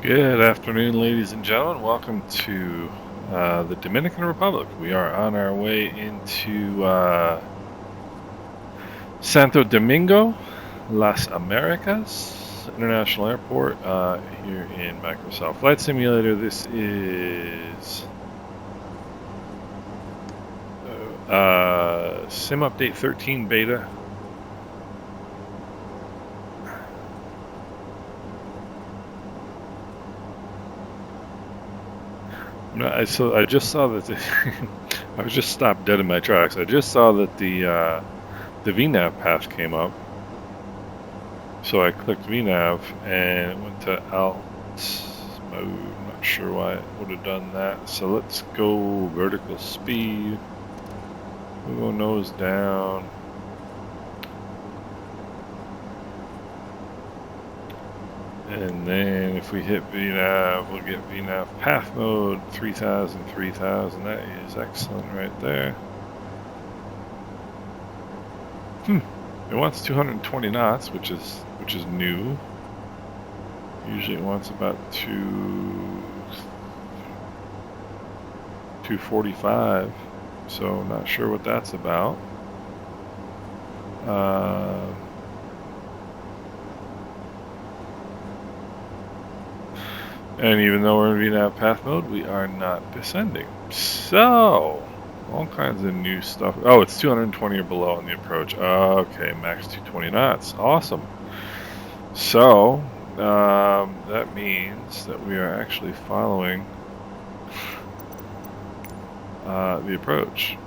Good afternoon, ladies and gentlemen. Welcome to the Dominican Republic. We are on our way into Santo Domingo, Las Americas International Airport here in Microsoft Flight Simulator. This is Sim Update 13 Beta. So I just saw that I was just stopped dead in my tracks. I just saw that the VNAV path came up. So I clicked VNAV and it went to alt mode. I'm not sure why it would have done that. So let's go vertical speed. We'll go nose down. And then if we hit VNAV, we'll get VNAV path mode 3000, 3000. That is excellent right there. It wants 220 knots, which is new. Usually it wants about 245. So not sure what that's about. And even though we're in VNAV path mode, we are not descending. So, all kinds of new stuff. Oh, it's 220 or below on the approach. Okay, max 220 knots. Awesome. So, that means that we are actually following the approach.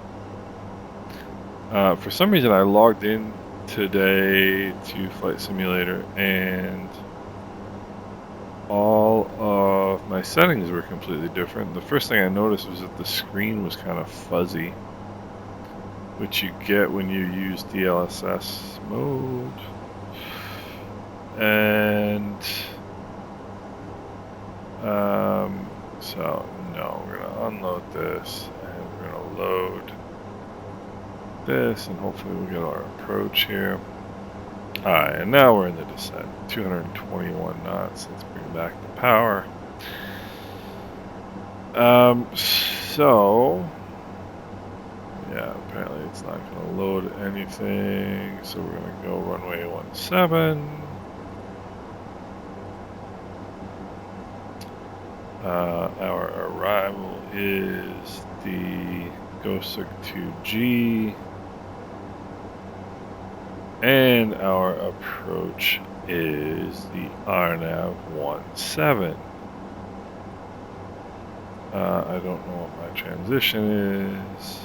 For some reason, I logged in today to Flight Simulator and all of my settings were completely different. The first thing I noticed was that the screen was kind of fuzzy, which you get when you use DLSS mode. And so no, we're gonna unload this and we're gonna load this, and hopefully we'll get our approach here. Alright, and now we're in the descent. 221 knots. Let's bring back the power. So yeah, apparently it's not going to load anything. So we're going to go runway 17. Our arrival is the Gosuk 2G. And our approach is the RNAV 17. I don't know what my transition is.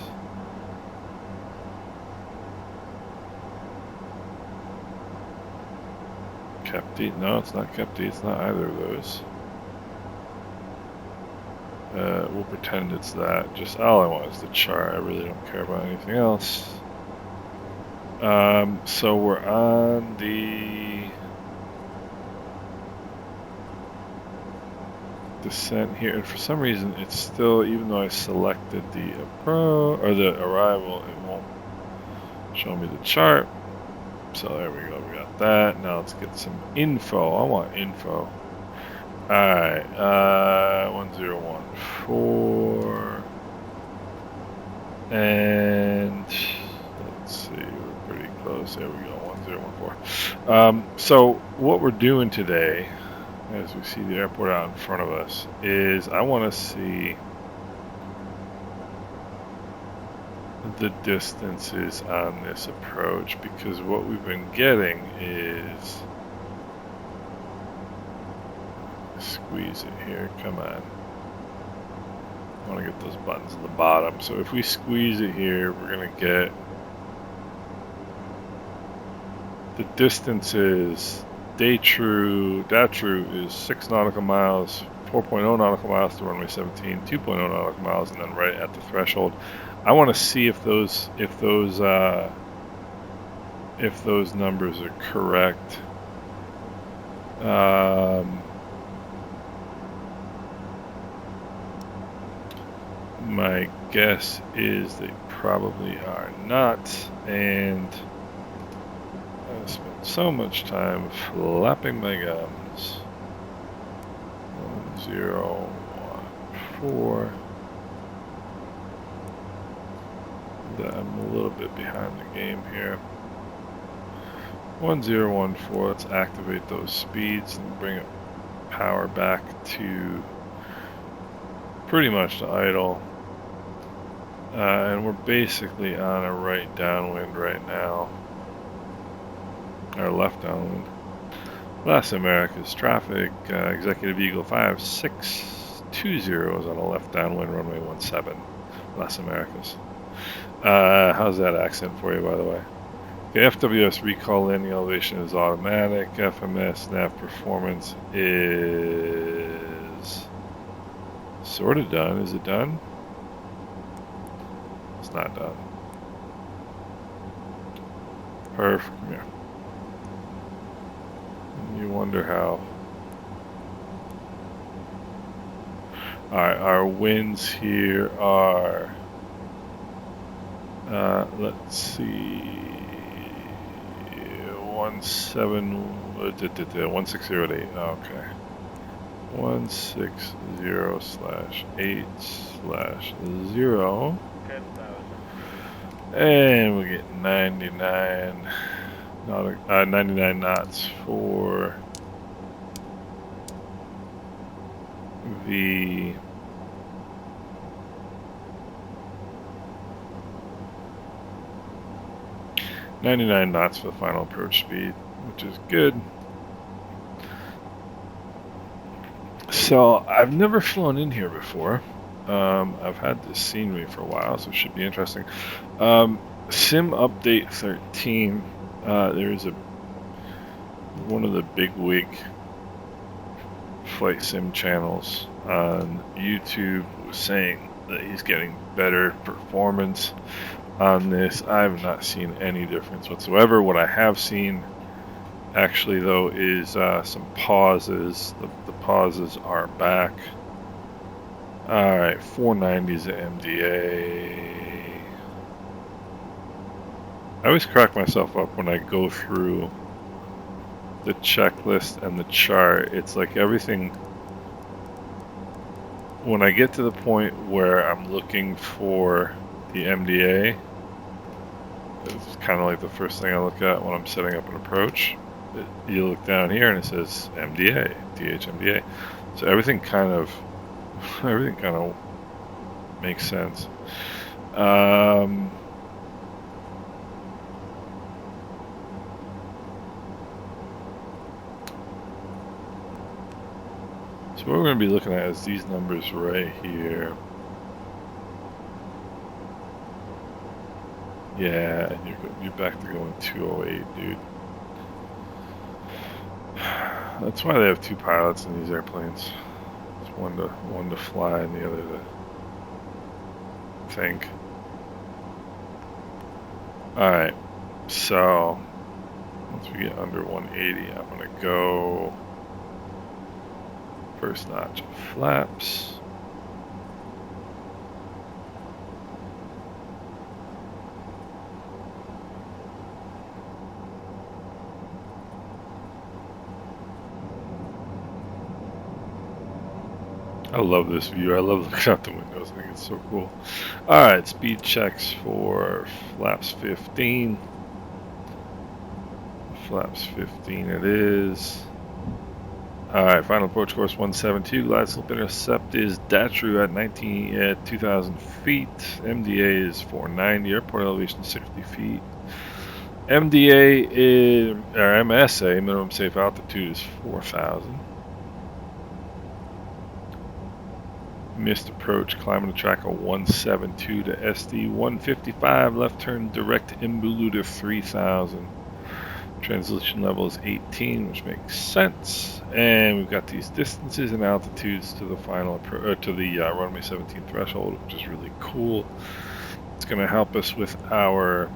Capti? No, it's not Capti. It's not either of those. We'll pretend it's that. Just all I want is the chart. I really don't care about anything else. So we're on the descent here, and for some reason it's still, even though I selected the approach or the arrival, it won't show me the chart. So there we go, we got that. Now let's get some info. I want info. Alright, 1014, and let's see, we're pretty close. There we go, 1014. So what we're doing today, as we see the airport out in front of us, is I want to see the distances on this approach, because what we've been getting is, squeeze it here, come on. I want to get those buttons at the bottom. So if we squeeze it here, we're going to get the distances. DATRU is 6 nautical miles, 4.0 nautical miles to runway 17, 2.0 nautical miles, and then right at the threshold. I want to see if those numbers are correct. My guess is they probably are not, and I spent so much time flapping my gums. 1014. I'm a little bit behind the game here. 1014, let's activate those speeds and bring it power back to pretty much to idle. And we're basically on a right downwind right now. Or left downwind. Las Americas traffic, Executive Eagle 5620 is on a left downwind, runway 17, Las Americas. How's that accent for you, by the way? The FWS recall landing elevation is automatic. FMS nav performance is sort of done. Is it done? It's not done. Perfect. Yeah. You wonder how. Alright, our winds here are, let's see, 1608. Okay. 160/8/0. And we get 99 knots for the final approach speed, which is good. So I've never flown in here before. I've had this scenery for a while, so it should be interesting. Sim update 13. There's one of the big wig flight sim channels on YouTube was saying that he's getting better performance on this. I've not seen any difference whatsoever. What I have seen actually though is some pauses. The pauses are back. Alright, 490s at MDA. I always crack myself up when I go through the checklist and the chart. It's like everything, when I get to the point where I'm looking for the MDA, it's kind of like the first thing I look at when I'm setting up an approach. You look down here and it says MDA, DHMDA. So everything kind of makes sense. So what we're going to be looking at is these numbers right here. Yeah, you're back to going 208, dude. That's why they have two pilots in these airplanes. It's one to fly and the other to think. Alright, so once we get under 180, I'm going to go first notch of flaps. I love this view. I love looking out the windows. I think it's so cool. Alright, speed checks for flaps 15. Flaps 15 it is. Alright, final approach course 172. Glide slope intercept is Datru at 2,000 feet. MDA is 490. Airport elevation 60 feet. MDA is, or MSA, minimum safe altitude, is 4,000. Missed approach, climbing the track of 172 to SD 155. Left turn direct Mbulu to 3,000. Transition level is 18, which makes sense. And we've got these distances and altitudes to the final to the runway 17 threshold, which is really cool. It's going to help us with our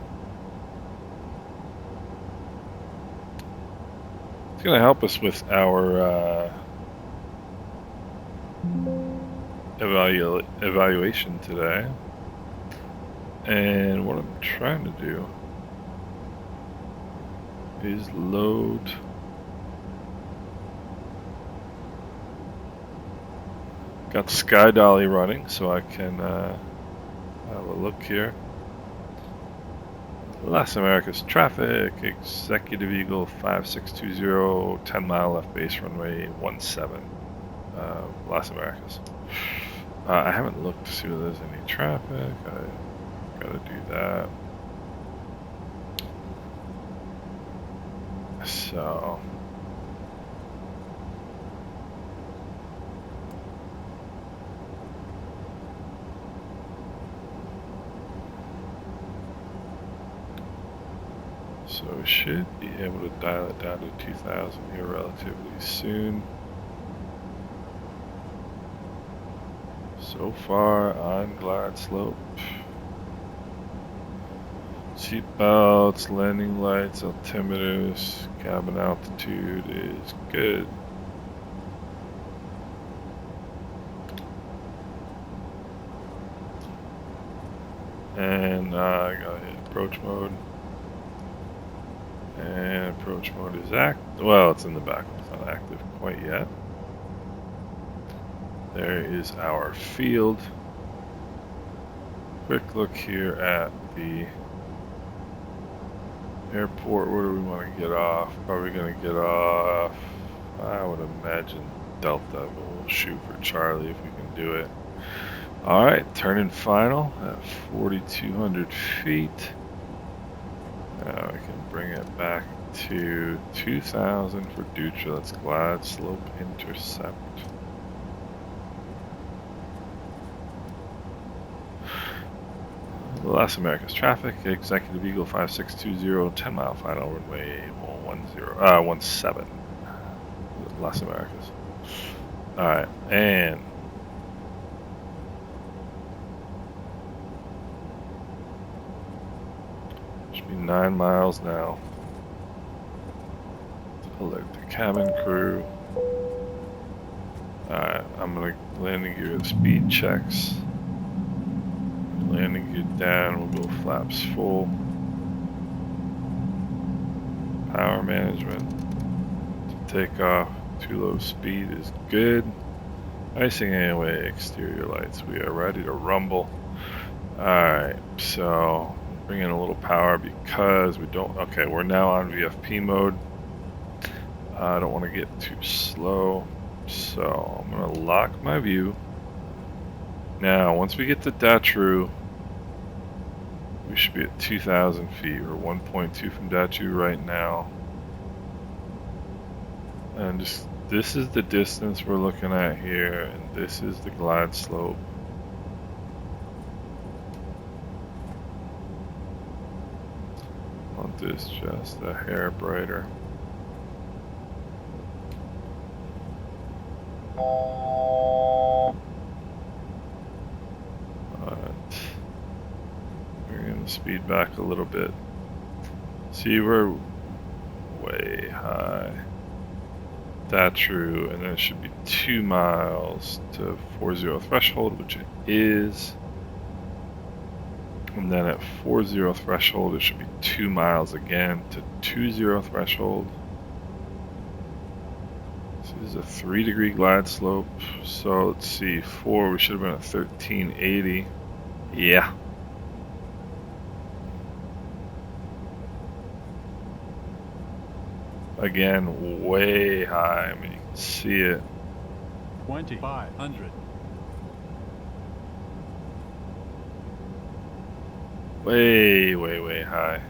evaluation today. And what I'm trying to do is load Got Sky Dolly running, so I can have a look here. Las Americas traffic, Executive Eagle 5620, 10 mile left base runway 17, Las Americas. I haven't looked to see if there's any traffic. I gotta do that. So we should be able to dial it down to 2,000 here relatively soon. So far on glide slope. Seat belts, landing lights, altimeters, cabin altitude is good. And I gotta hit approach mode. And approach mode is active. Well, it's in the back. It's not active quite yet. There is our field. Quick look here at the airport. Where do we want to get off? Probably going to get off, I would imagine, Delta, but we'll shoot for Charlie if we can do it. Alright, turning final at 4,200 feet. Now we can bring it back to 2,000 for Dutra. Let's glide slope intercept. Las Americas traffic, Executive Eagle 5620, 10 mile final runway 17, Las Americas. Alright, and should be 9 miles now. Alert the cabin crew. Alright, I'm gonna landing gear speed checks. Landing gear down, we'll go flaps full. Power management to take off. Too low speed is good. Icing anyway, exterior lights. We are ready to rumble. Alright, so bring in a little power because we don't. Okay, we're now on VFP mode. I don't want to get too slow, so I'm going to lock my view. Now, once we get to Datru, we should be at 2,000 feet. We're 1.2 from Datru right now. And just, this is the distance we're looking at here, and this is the glide slope. I want this just a hair brighter. Speed back a little bit. See, we're way high. That's true, and then it should be 2 miles to 40 threshold, which it is. And then at 40 threshold, it should be 2 miles again to 20 threshold. So this is a 3-degree glide slope. So let's see, 4, we should have been at 1380. Yeah. Again, way high. I mean, you can see it. 2,500. Way, way, way high.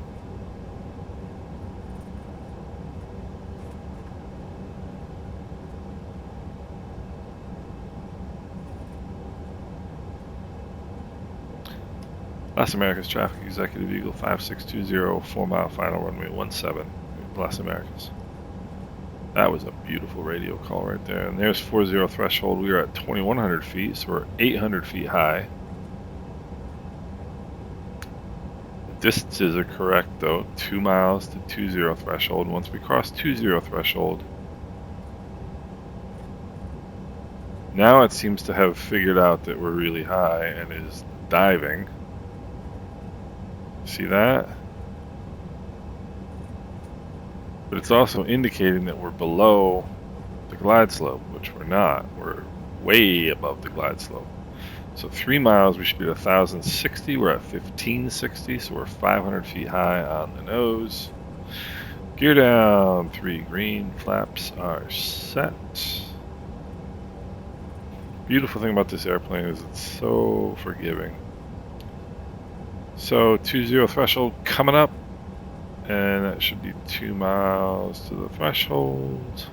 Las Americas traffic, Executive Eagle 5620, 4 mile final runway 17, Las Americas. That was a beautiful radio call right there. And there's 40 threshold. We are at 2,100 feet, so we're 800 feet high. The distances are correct though. 2 miles to 20 threshold. Once we cross 20 threshold, now it seems to have figured out that we're really high and is diving. See that? But it's also indicating that we're below the glide slope, which we're not. We're way above the glide slope. So 3 miles, we should be at 1,060. We're at 1,560, so we're 500 feet high on the nose. Gear down, 3 green, flaps are set. Beautiful thing about this airplane is it's so forgiving. So 20 threshold coming up, and that should be 2 miles to the threshold.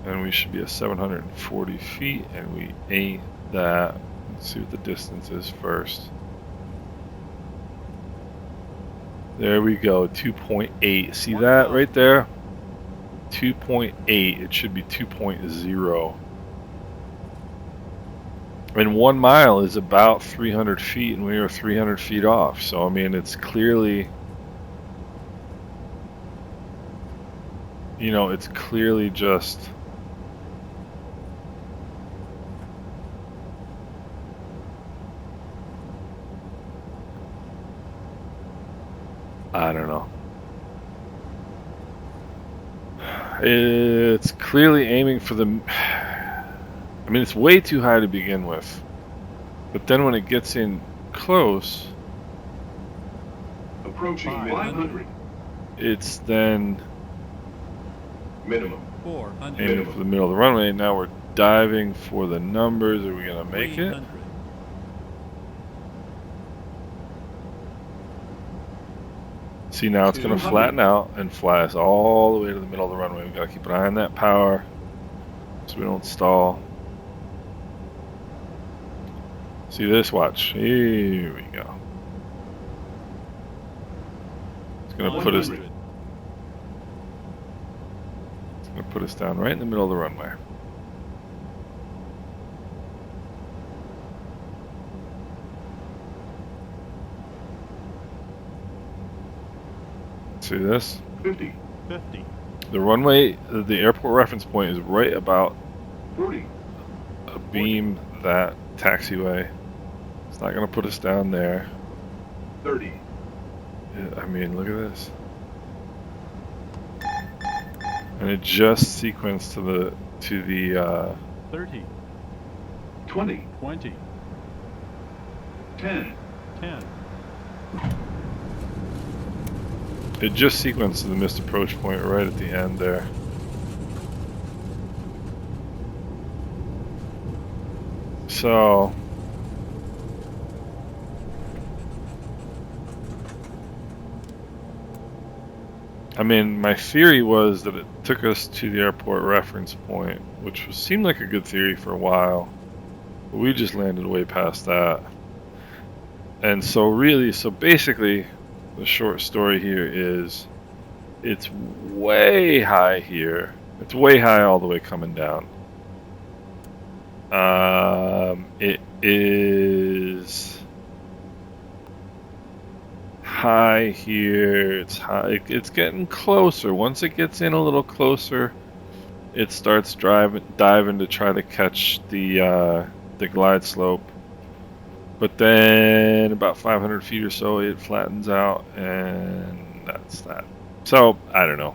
And we should be at 740 feet, and we ain't that. Let's see what the distance is first. There we go, 2.8. See that right there? 2.8. It should be 2.0. And 1 mile is about 300 feet, and we are 300 feet off. So, I mean, it's clearly, you know, it's clearly just... I don't know. It's clearly aiming for the... I mean, it's way too high to begin with. But then when it gets in close... Approaching 500. It's then... Minimum. 400. Aiming for the middle of the runway. Now we're diving for the numbers. Are we going to make it? 300. See, now it's going to flatten out and fly us all the way to the middle of the runway. We've got to keep an eye on that power so we don't stall. See this? Watch. Here we go. It's going to put us... 100. It's going to put us down right in the middle of the runway. See this? 50. 50. The runway, the airport reference point is right about 40. a beam that taxiway. It's not going to put us down there. 30. I mean, look at this. And it just sequenced to the 30. 20. 20. 10. 10. it just sequenced to the missed approach point right at the end there. So I mean, my theory was that it took us to the airport reference point, which seemed like a good theory for a while, but we just landed way past that. And so basically, the short story here is, it's way high here. It's way high all the way coming down. It is high here. It's high. It's getting closer. Once it gets in a little closer, it starts diving to try to catch the glide slope. But then about 500 feet or so, it flattens out, and that's that. So I don't know.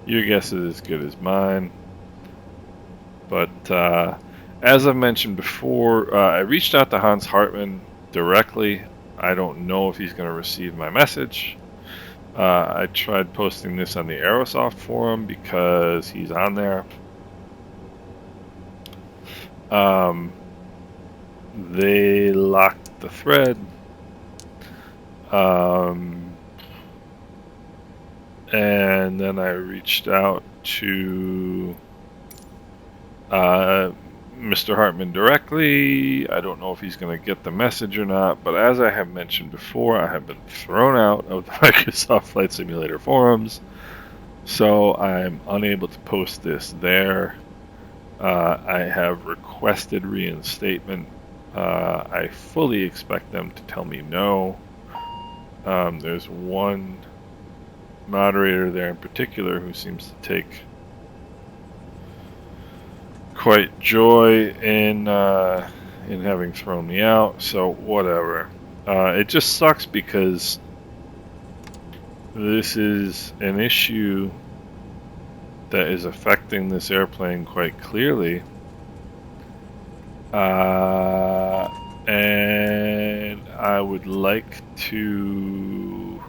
Your guess is as good as mine. But as I've mentioned before, I reached out to Hans Hartmann directly. I don't know if he's going to receive my message. I tried posting this on the Aerosoft forum because he's on there. They locked the thread. And then I reached out to Mr. Hartmann directly. I don't know if he's going to get the message or not, but as I have mentioned before, I have been thrown out of the Microsoft Flight Simulator forums, so I'm unable to post this there. I have requested reinstatement. I fully expect them to tell me no. There's one moderator there in particular who seems to take quite joy in having thrown me out, so whatever. It just sucks because this is an issue that is affecting this airplane quite clearly. And I would like to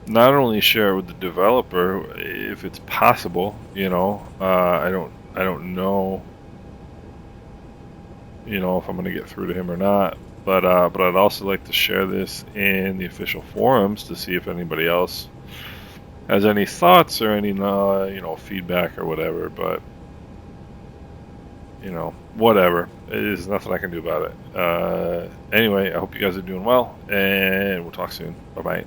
not only share it with the developer if it's possible, you know. I don't know, you know, if I'm going to get through to him or not. But I'd also like to share this in the official forums to see if anybody else has any thoughts or any, you know, feedback or whatever. But you know, whatever. There's nothing I can do about it. Anyway, I hope you guys are doing well, and we'll talk soon. Bye bye.